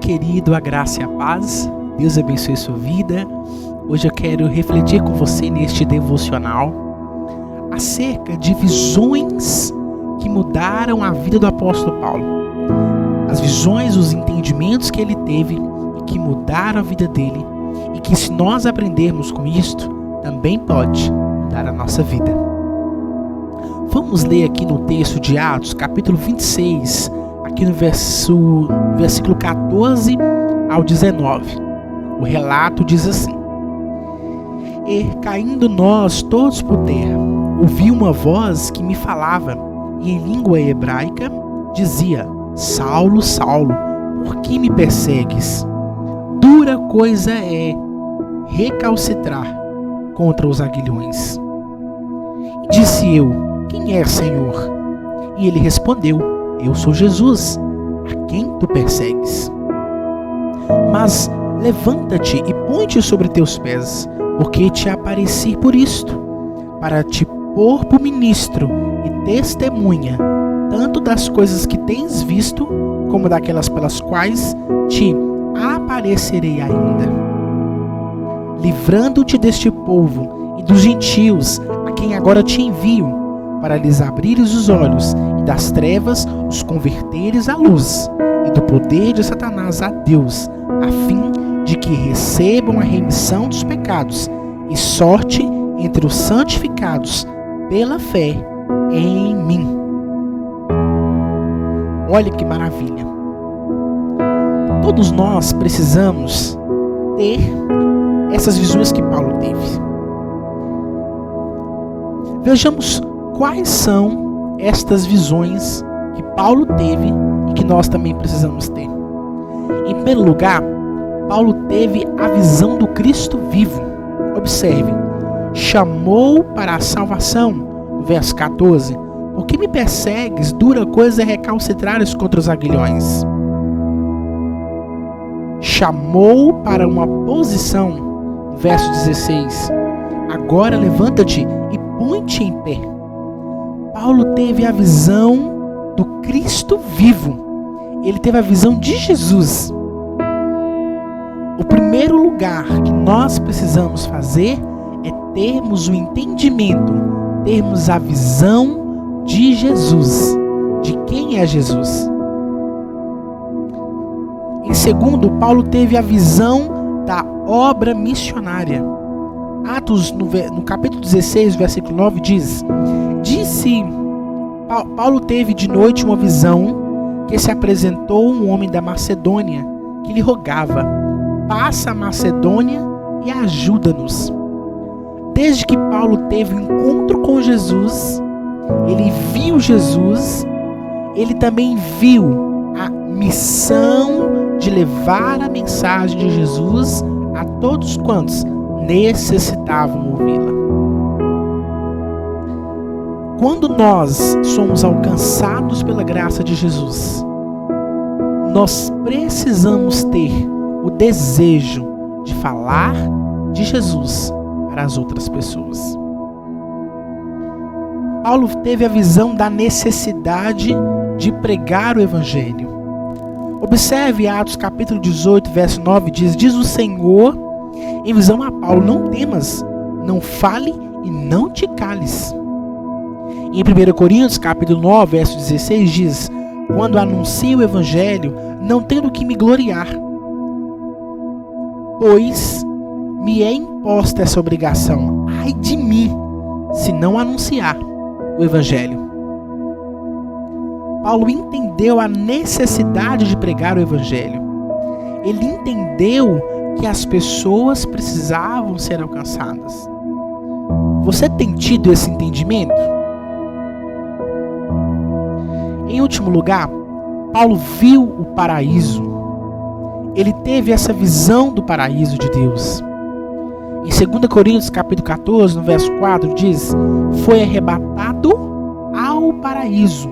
querido, a graça e a paz. Deus abençoe sua vida. Hoje eu quero refletir com você neste devocional acerca de visões que mudaram a vida do apóstolo Paulo. As visões, os entendimentos que ele teve e que mudaram a vida dele, e que se nós aprendermos com isto, também pode mudar a nossa vida. Vamos ler aqui no texto de Atos, capítulo 26, aqui no versículo 14 ao 19. O relato diz assim: E caindo nós todos por terra, ouvi uma voz que me falava, e em língua hebraica dizia: Saulo, Saulo, por que me persegues? Dura coisa é recalcitrar contra os aguilhões. E disse eu: Quem é, Senhor? E ele respondeu: Eu sou Jesus, a quem tu persegues. Mas levanta-te e põe-te sobre teus pés, porque te apareci por isto, para te pôr por ministro e testemunha, tanto das coisas que tens visto, como daquelas pelas quais te aparecerei ainda, livrando-te deste povo e dos gentios, a quem agora te envio, para lhes abrires os olhos, e das trevas os converteres à luz, e do poder de Satanás a Deus, a fim de que recebam a remissão dos pecados e sorte entre os santificados pela fé em mim. Olha que maravilha! Todos nós precisamos ter essas visões que Paulo teve. Vejamos quais são estas visões que Paulo teve e que nós também precisamos ter. Em primeiro lugar, Paulo teve a visão do Cristo vivo. Observe: chamou para a salvação, no verso 14. Por que me persegues? Dura coisa é recalcitrares contra os aguilhões. Chamou para uma posição, verso 16. Agora levanta-te e põe-te em pé. Paulo teve a visão do Cristo vivo. Ele teve a visão de Jesus. O primeiro lugar que nós precisamos fazer é termos o entendimento, termos a visão de Jesus, de quem é Jesus. Em segundo, Paulo teve a visão da obra missionária. Atos, no capítulo 16, versículo 9, Paulo teve de noite uma visão que se apresentou um homem da Macedônia que lhe rogava: passa a Macedônia e ajuda-nos. Desde que Paulo teve um encontro com Jesus, ele viu Jesus, ele também viu a missão de levar a mensagem de Jesus a todos quantos necessitavam ouvi-la. Quando nós somos alcançados pela graça de Jesus, nós precisamos ter o desejo de falar de Jesus para as outras pessoas. Paulo teve a visão da necessidade de pregar o Evangelho. Observe Atos capítulo 18, verso 9, diz o Senhor em visão a Paulo: não temas, não fale e não te cales. Em 1 Coríntios capítulo 9, verso 16 diz: quando anuncio o Evangelho, não tenho do que me gloriar, pois me é imposta essa obrigação. Ai de mim, se não anunciar o Evangelho. Paulo entendeu a necessidade de pregar o Evangelho. Ele entendeu que as pessoas precisavam ser alcançadas. Você tem tido esse entendimento? Em último lugar, Paulo viu o paraíso. Ele teve essa visão do paraíso de Deus. Em 2 Coríntios capítulo 14, no verso 4, diz: foi arrebatado ao paraíso.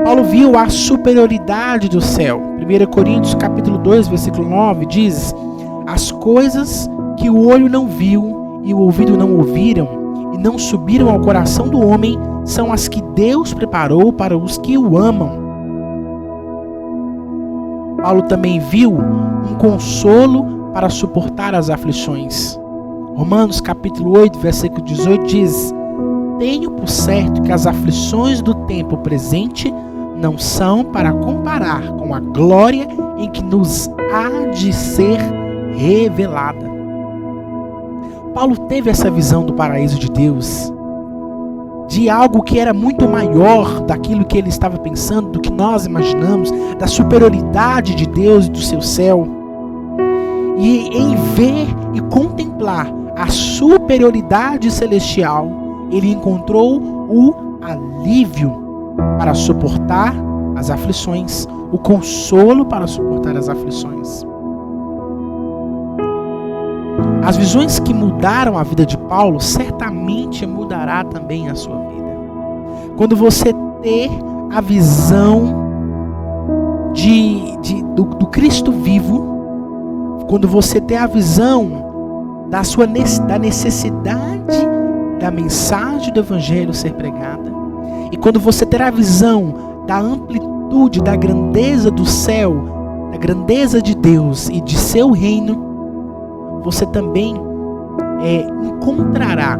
Paulo viu a superioridade do céu. 1 Coríntios capítulo 2, versículo 9 diz: as coisas que o olho não viu e o ouvido não ouviram e não subiram ao coração do homem são as que Deus preparou para os que o amam. Paulo também viu um consolo para suportar as aflições. Romanos capítulo 8, versículo 18 diz: tenho por certo que as aflições do tempo presente não são para comparar com a glória em que nos há de ser revelada. Paulo teve essa visão do paraíso de Deus, de algo que era muito maior daquilo que ele estava pensando, do que nós imaginamos, da superioridade de Deus e do seu céu. E em ver e contemplar a superioridade celestial, ele encontrou o alívio para suportar as aflições, o consolo para suportar as aflições. As visões que mudaram a vida de Paulo certamente mudará também a sua vida. Quando você ter a visão do Cristo vivo, quando você ter a visão da necessidade da mensagem do Evangelho ser pregada, e quando você ter a visão da amplitude, da grandeza do céu, da grandeza de Deus e de seu reino, você também encontrará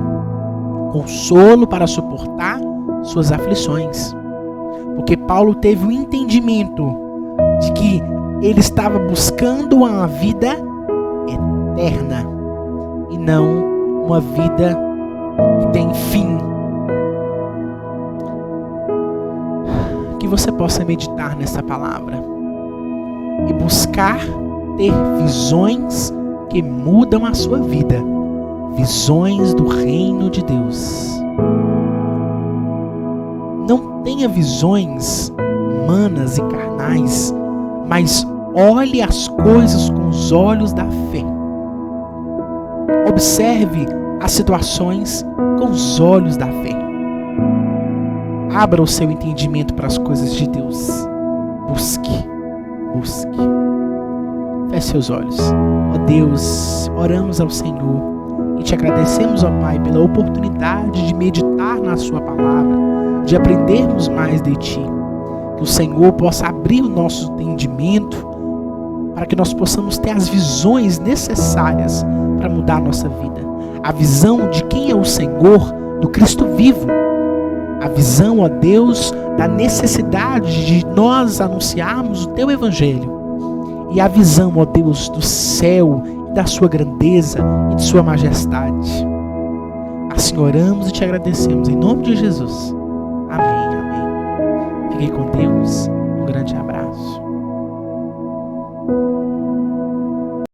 consolo para suportar suas aflições. Porque Paulo teve o entendimento de que ele estava buscando uma vida eterna e não uma vida que tem fim. Que você possa meditar nessa palavra e buscar ter visões que mudam a sua vida, visões do reino de Deus. Não tenha visões humanas e carnais, mas olhe as coisas com os olhos da fé. Observe as situações com os olhos da fé. Abra o seu entendimento para as coisas de Deus. Busque. Feche seus olhos. Ó Deus, oramos ao Senhor e te agradecemos, ó Pai, pela oportunidade de meditar na sua palavra, de aprendermos mais de Ti. Que o Senhor possa abrir o nosso entendimento para que nós possamos ter as visões necessárias para mudar a nossa vida. A visão de quem é o Senhor, do Cristo vivo. A visão, ó Deus, da necessidade de nós anunciarmos o Teu Evangelho. E a visão, ó Deus, do céu, e da sua grandeza e de sua majestade. Assim oramos e te agradecemos em nome de Jesus. Amém, amém. Fiquem com Deus. Um grande abraço.